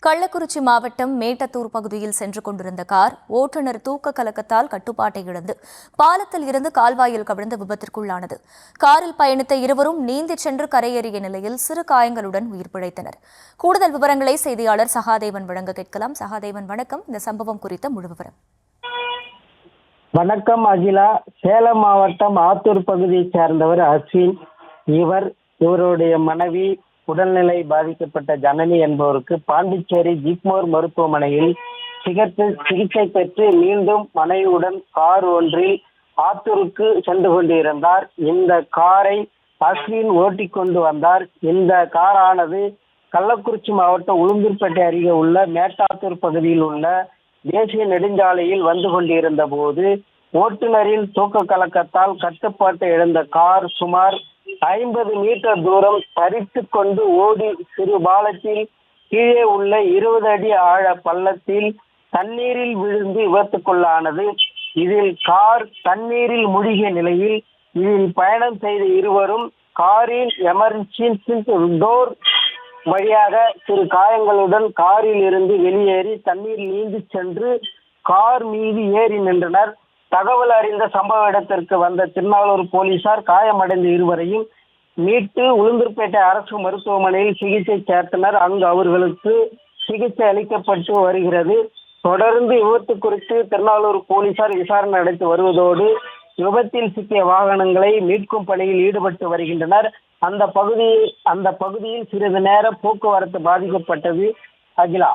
கள்ளக்குறிச்சி மாவட்டம் மேட்டத்தூர் பகுதியில் சென்று கொண்டிருந்த கார் ஓட்டுநர் தூக்க கலக்கத்தால் கட்டுப்பாட்டை இழந்து பாலத்தில் இருந்து கால்வாயில் கவிழ்ந்த விபத்திற்குள்ளானது. காரில் பயணித்த இருவரும் நீந்திச் சென்று கரையேறிய நிலையில் சிறு காயங்களுடன் உயிர் பிழைத்தனர். கூடுதல் விவரங்களை செய்தியாளர் சகாதேவன் வழங்க கேட்கலாம். சகாதேவன், வணக்கம். இந்த சம்பவம் குறித்த முழு விவரம். வணக்கம் அகிலா. சேலம் மாவட்டம் ஆத்தூர் பகுதியைச் சேர்ந்தவர் அஸ்வின். இவருடைய மனைவி உடல்நிலை பாதிக்கப்பட்ட ஜனனி என்பவருக்கு பாண்டிச்சேரி ஜிப்மோர் மருத்துவமனையில் சிகிச்சை பெற்று மீண்டும் மனைவியுடன் கார் ஒன்றில் ஆத்தூருக்கு சென்று கொண்டிருந்தார். இந்த காரை அஸ்வின் ஓட்டி கொண்டு வந்தார். இந்த காரானது கள்ளக்குறிச்சி மாவட்டம் உளுந்தூர்பேட்டை அருகே உள்ள மேட்டாத்தூர் பகுதியில் உள்ள தேசிய நெடுஞ்சாலையில் வந்து கொண்டிருந்த போது ஓட்டுநரின் தூக்க கலக்கத்தால் கட்டுப்பாட்டை இழந்த கார் சுமார் 50 மீட்டர் தூரம் தரித்து கொண்டு ஓடி சிறு பாலத்தில் கீழே உள்ள 20 அடி ஆழ பள்ளத்தில் தண்ணீரில் விழுந்து விபத்துக்குள்ளானது. இதில் கார் தண்ணீரில் மூழ்கிய நிலையில் இதில் பயணம் செய்த இருவரும் காரின் எமர்ஜென்சி டோர் வழியாக சிறு காயங்களுடன் காரில் இருந்து வெளியேறி தண்ணீர் நீந்தி சென்று கார் மீது ஏறி நின்றனர். தகவல் அறிந்த சம்பவ இடத்திற்கு வந்த திருநாளூர் போலீசார் காயமடைந்த இருவரையும் மீட்டு உளுந்தூர்பேட்டை அரசு மருத்துவமனையில் சிகிச்சை சேர்த்தனர். அங்கு அவர்களுக்கு சிகிச்சை அளிக்கப்பட்டு வருகிறது. தொடர்ந்து விபத்து குறித்து திருநாளூர் போலீசார் விசாரணை நடத்தி வருவதோடு விபத்தில் சிக்கிய வாகனங்களை மீட்கும் பணியில் ஈடுபட்டு வருகின்றனர். அந்த பகுதியில் சிறிது நேரம் போக்குவரத்து பாதிக்கப்பட்டது. அகிலா.